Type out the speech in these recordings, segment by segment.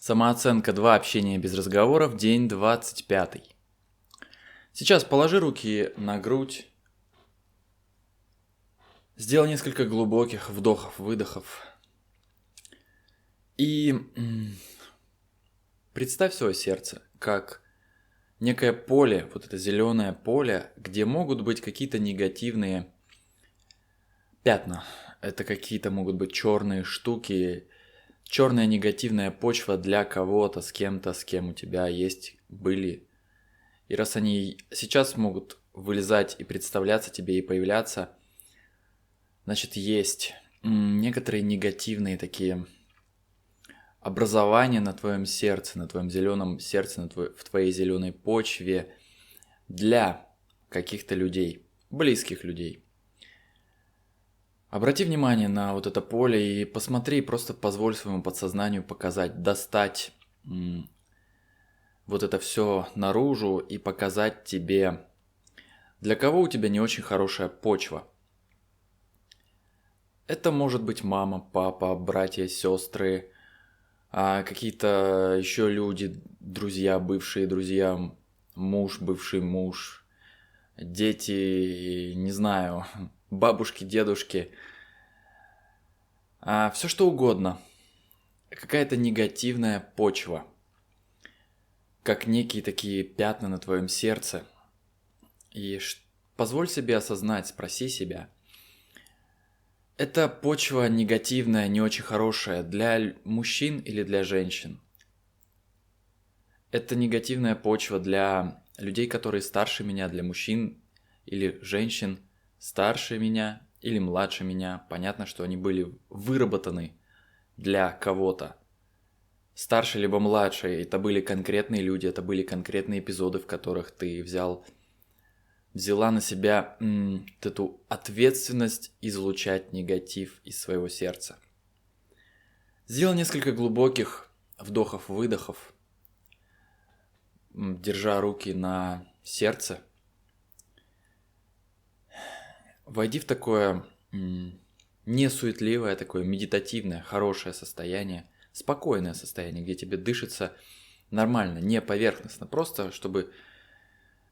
Самооценка 2. Общение без разговоров. День 25. Сейчас положи руки на грудь. Сделай несколько глубоких вдохов-выдохов. И представь свое сердце как некое поле, вот это зеленое поле, где могут быть какие-то негативные пятна. Это какие-то могут быть черные штуки, черная негативная почва для кого-то, с кем-то, с кем у тебя были. И раз они сейчас могут вылезать и представляться тебе и появляться, значит, есть некоторые негативные такие образования на твоем сердце, на твоем зеленом сердце, в твоей зеленой почве для каких-то людей, близких людей. Обрати внимание на вот это поле и посмотри, просто позволь своему подсознанию показать, достать вот это все наружу и показать тебе, для кого у тебя не очень хорошая почва. Это может быть мама, папа, братья, сестры, какие-то еще люди, друзья, бывшие друзья, муж, бывший муж, дети, не знаю, бабушки, дедушки, все что угодно. Какая-то негативная почва, как некие такие пятна на твоем сердце. И позволь себе осознать, спроси себя. Это почва негативная, не очень хорошая для мужчин или для женщин? Это негативная почва для людей, которые старше меня, для мужчин или женщин старше меня или младше меня. Понятно, что они были выработаны для кого-то. Старше либо младше, это были конкретные люди, это были конкретные эпизоды, в которых ты взяла на себя эту ответственность излучать негатив из своего сердца. Сделай несколько глубоких вдохов-выдохов, держа руки на сердце. Войди в такое несуетливое, такое медитативное, хорошее состояние, спокойное состояние, где тебе дышится нормально, не поверхностно, просто чтобы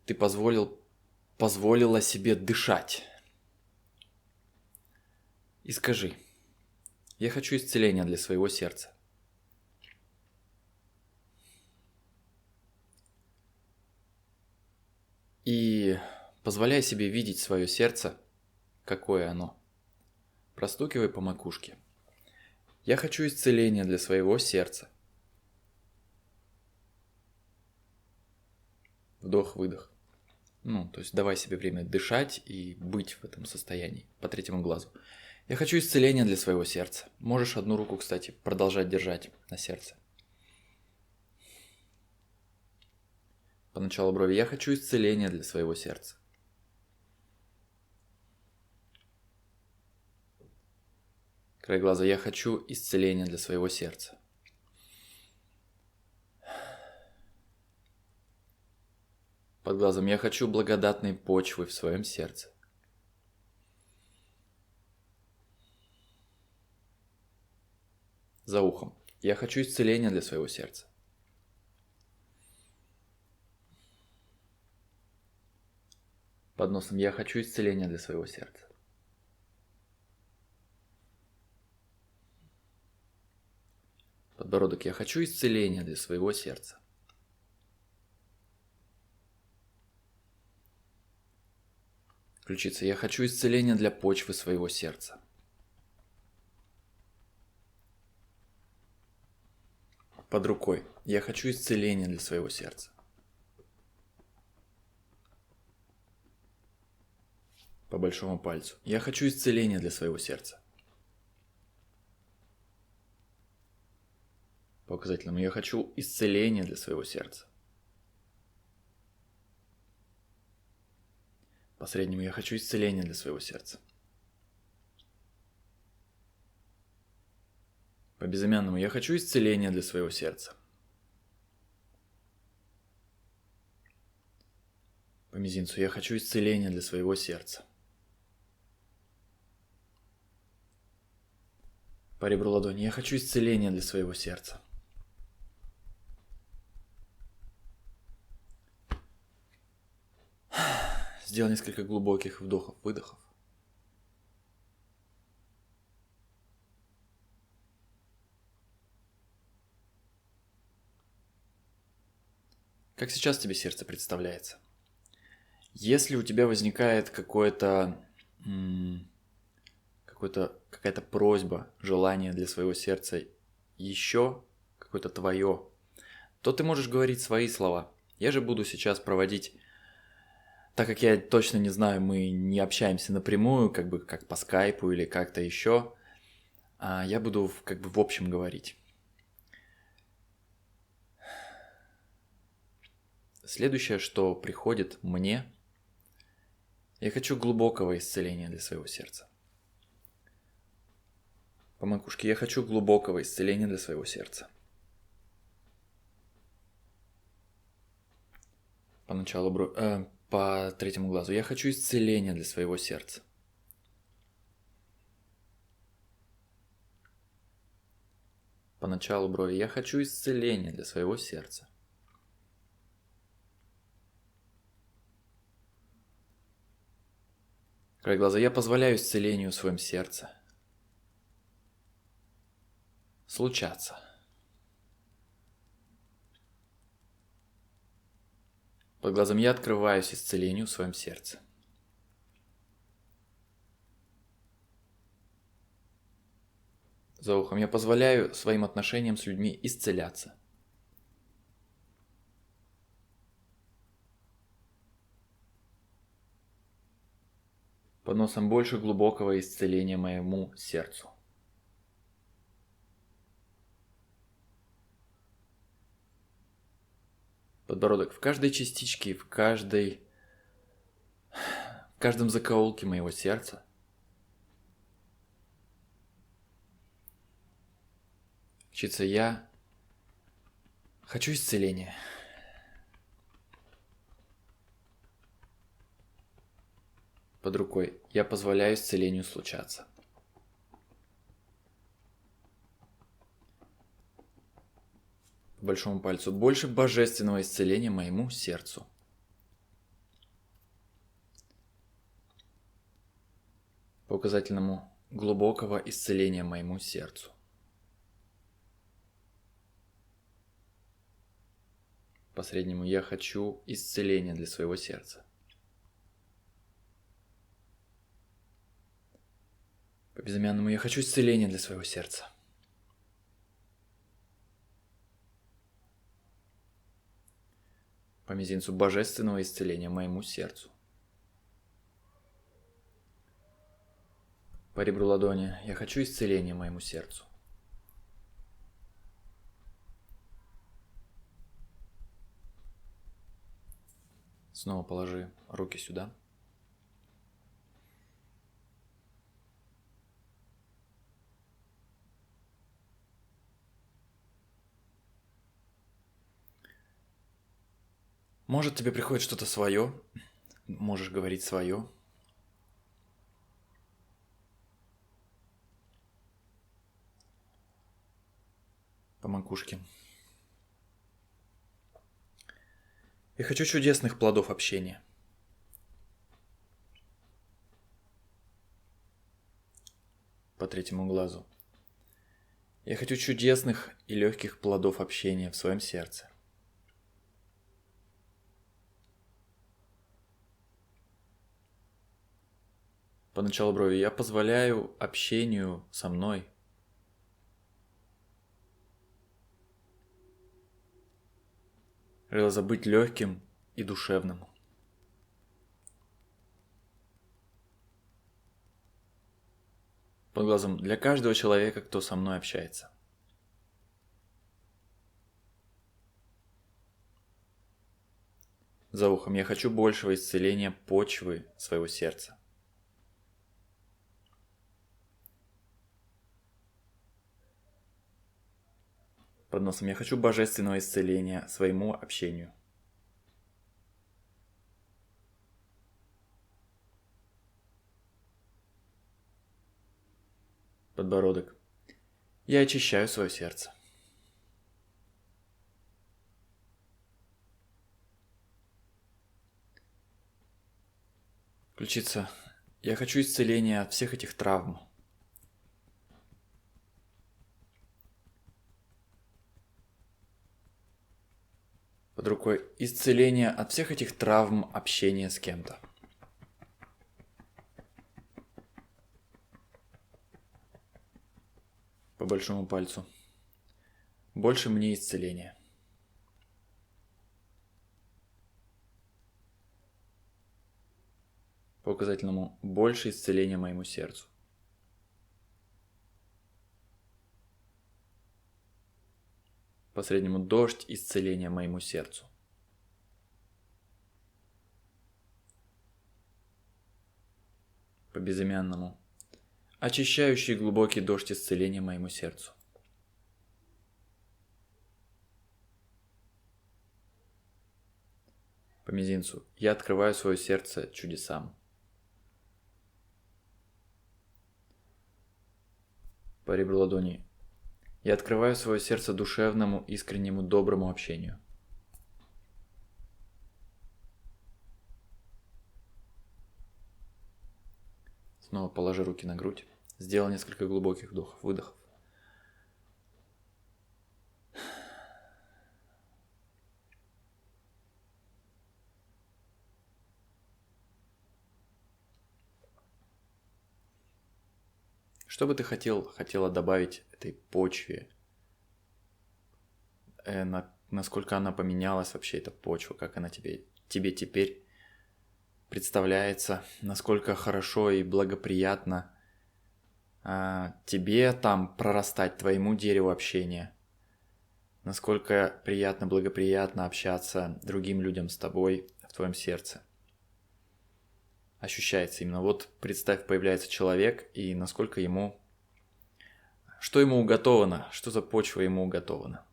ты позволила себе дышать. И скажи: я хочу исцеления для своего сердца. И позволяй себе видеть свое сердце, какое оно. Простукивай по макушке. Я хочу исцеления для своего сердца. Вдох-выдох. То есть давай себе время дышать и быть в этом состоянии по третьему глазу. Я хочу исцеления для своего сердца. Можешь одну руку, кстати, продолжать держать на сердце. По началу брови. Я хочу исцеления для своего сердца. Край глаза. Я хочу исцеления для своего сердца. Под глазом. Я хочу благодатной почвы в своем сердце. За ухом. Я хочу исцеления для своего сердца. Под носом. Я хочу исцеления для своего сердца. Подбородок. Я хочу исцеления для своего сердца. Ключица. Я хочу исцеления для почвы своего сердца. Под рукой. Я хочу исцеления для своего сердца. По большому пальцу. Я хочу исцеления для своего сердца. По указательному. Я хочу исцеления для своего сердца. По среднему. Я хочу исцеления для своего сердца. По безымянному. Я хочу исцеления для своего сердца. По мизинцу. Я хочу исцеления для своего сердца. По ребру ладони. Я хочу исцеления для своего сердца. Сделай несколько глубоких вдохов-выдохов. Как сейчас тебе сердце представляется? Если у тебя возникает какая-то просьба, желание для своего сердца еще какое-то твое, то ты можешь говорить свои слова. Я же буду сейчас проводить, так как я точно не знаю, мы не общаемся напрямую, как по скайпу или как-то еще, я буду в общем говорить. Следующее, что приходит мне, я хочу глубокого исцеления для своего сердца. По макушке я хочу глубокого исцеления для своего сердца. По третьему глазу я хочу исцеления для своего сердца. По началу брови я хочу исцеления для своего сердца. Край глаза я позволяю исцелению в своем сердце случаться. Под глазом я открываюсь исцелению в своем сердце. За ухом я позволяю своим отношениям с людьми исцеляться. Под носом больше глубокого исцеления моему сердцу. Подбородок в каждой частичке, в каждом закоулке моего сердца. Учиться я хочу исцеления. Под рукой я позволяю исцелению случаться. По большому пальцу больше божественного исцеления моему сердцу. По указательному глубокого исцеления моему сердцу. По среднему я хочу исцеления для своего сердца. По безымянному я хочу исцеления для своего сердца. По мизинцу божественного исцеления моему сердцу. По ребру ладони я хочу исцеления моему сердцу. Снова положи руки сюда. Может, тебе приходит что-то свое, можешь говорить свое. По макушке. Я хочу чудесных плодов общения. По третьему глазу. Я хочу чудесных и легких плодов общения в своем сердце. По началу брови я позволяю общению со мной быть легким и душевным. Под глазом для каждого человека, кто со мной общается. За ухом я хочу большего исцеления почвы своего сердца. Под носом я хочу божественного исцеления своему общению. Подбородок. Я очищаю свое сердце. Ключица, я хочу исцеления от всех этих травм. Под рукой исцеление от всех этих травм общения с кем-то. По большому пальцу. Больше мне исцеления. По указательному больше исцеления моему сердцу. По среднему дождь исцеления моему сердцу. По безымянному очищающий глубокий дождь исцеления моему сердцу. По мизинцу я открываю свое сердце чудесам. По ребру ладони я открываю свое сердце душевному, искреннему, доброму общению. Снова положи руки на грудь. Сделай несколько глубоких вдохов-выдохов. Что бы ты хотела добавить этой почве? Насколько она поменялась вообще, эта почва? Как она тебе теперь представляется? Насколько хорошо и благоприятно тебе там прорастать, твоему дереву общения? Насколько приятно, благоприятно общаться другим людям с тобой в твоем сердце? Ощущается именно. Вот представь, появляется человек, и насколько что ему уготовано, что за почва ему уготована.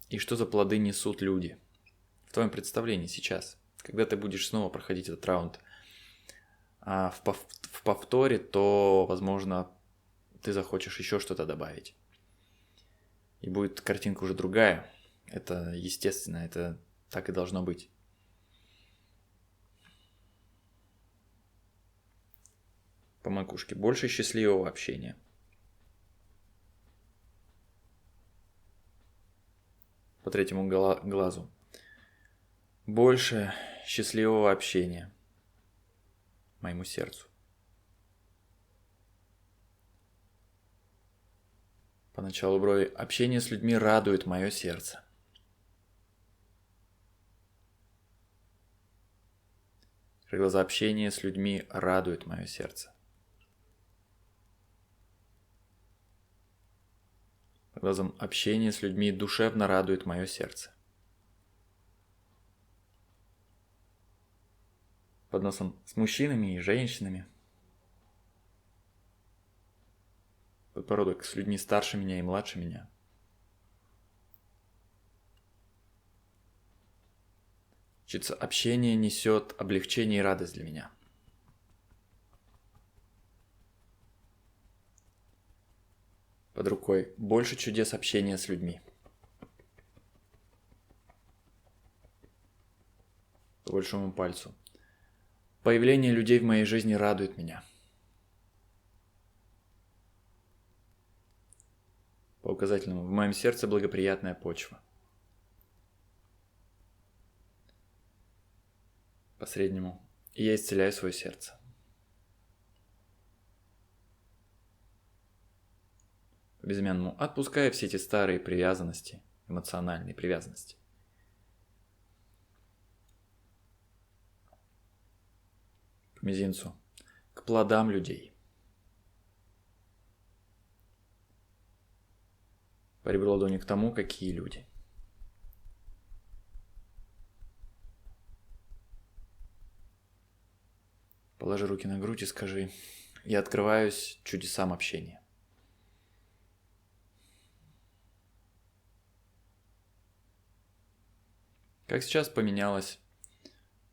И что за плоды несут люди в твоем представлении сейчас. Когда ты будешь снова проходить этот раунд в повторе, то, возможно, ты захочешь еще что-то добавить. И будет картинка уже другая. Это естественно, это так и должно быть. По макушке. Больше счастливого общения. По третьему глазу. Больше счастливого общения моему сердцу. По началу брови. Общение с людьми радует мое сердце. Глаза. Общение с людьми радует мое сердце. Глазом. Общение с людьми душевно радует мое сердце. Под носом. С мужчинами и женщинами. Подбородок. С людьми старше меня и младше меня. Общение несет облегчение и радость для меня. Под рукой. Больше чудес общения с людьми. По большому пальцу. Появление людей в моей жизни радует меня. По указательному. В моем сердце благоприятная почва. По среднему. И я исцеляю свое сердце. По безымянному. Отпуская все эти старые привязанности, эмоциональные привязанности. По мизинцу. К плодам людей. По ребру ладони к тому, какие люди. Положи руки на грудь и скажи: я открываюсь чудесам общения. Как сейчас поменялась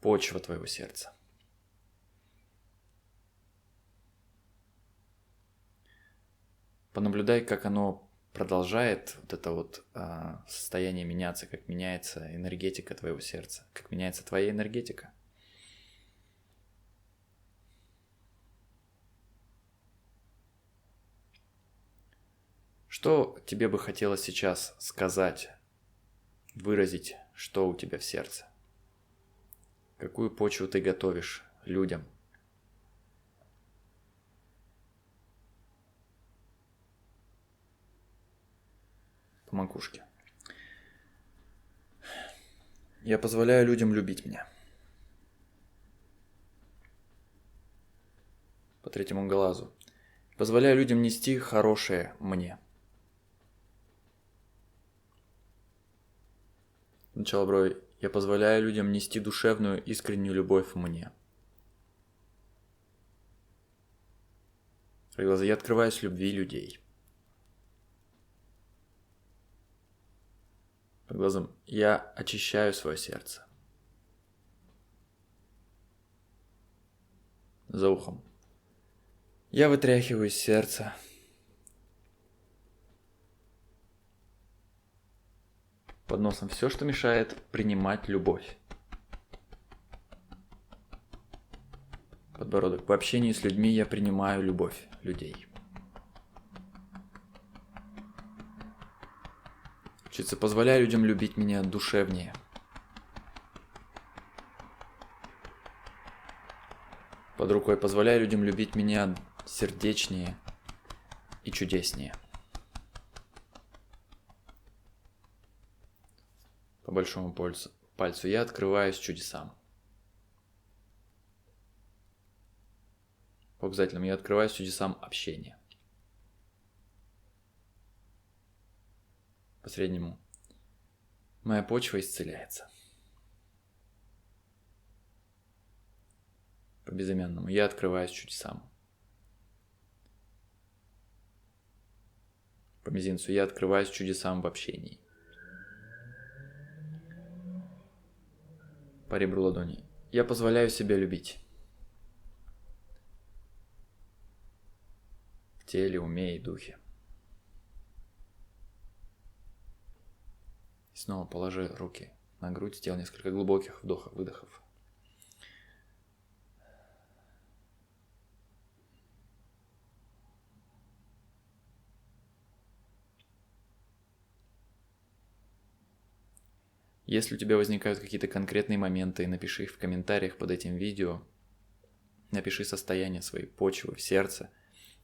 почва твоего сердца? Понаблюдай, как оно продолжает вот это вот состояние меняться, как меняется энергетика твоего сердца, как меняется твоя энергетика. Что тебе бы хотелось сейчас сказать, выразить, что у тебя в сердце? Какую почву ты готовишь людям? По макушке. Я позволяю людям любить меня. По третьему глазу. Позволяю людям нести хорошее мне. Начало брови. Я позволяю людям нести душевную, искреннюю любовь мне. Глаза. Я открываюсь любви людей. Под глазом. Я очищаю свое сердце. За ухом. Я вытряхиваю из сердца. Под носом. Все, что мешает принимать любовь. Подбородок. По общению с людьми я принимаю любовь людей. Учиться. Позволяю людям любить меня душевнее. Под рукой. Позволяю людям любить меня сердечнее и чудеснее. По большому пальцу. Я открываюсь чудесам. По указательному. Я открываюсь чудесам общения. По среднему. Моя почва исцеляется. По безымянному. Я открываюсь чудесам. По мизинцу. Я открываюсь чудесам в общении. По ребру ладони. Я позволяю себя любить. В теле, уме и духе. И снова положи руки на грудь, сделай несколько глубоких вдохов-выдохов. Если у тебя возникают какие-то конкретные моменты, напиши их в комментариях под этим видео. Напиши состояние своей почвы в сердце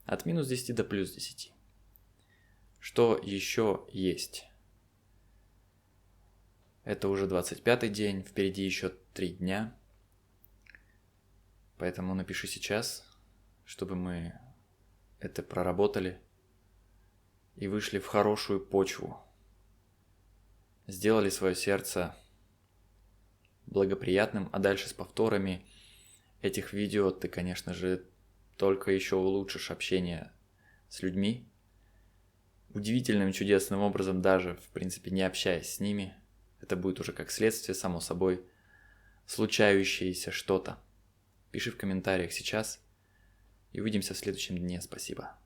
от минус 10 до плюс 10. Что еще есть? Это уже 25-й день, впереди еще 3 дня. Поэтому напиши сейчас, чтобы мы это проработали и вышли в хорошую почву. Сделали свое сердце благоприятным, а дальше с повторами этих видео ты, конечно же, только еще улучшишь общение с людьми. Удивительным, чудесным образом, даже, в принципе, не общаясь с ними. Это будет уже как следствие, само собой, случающееся что-то. Пиши в комментариях сейчас и увидимся в следующем дне. Спасибо.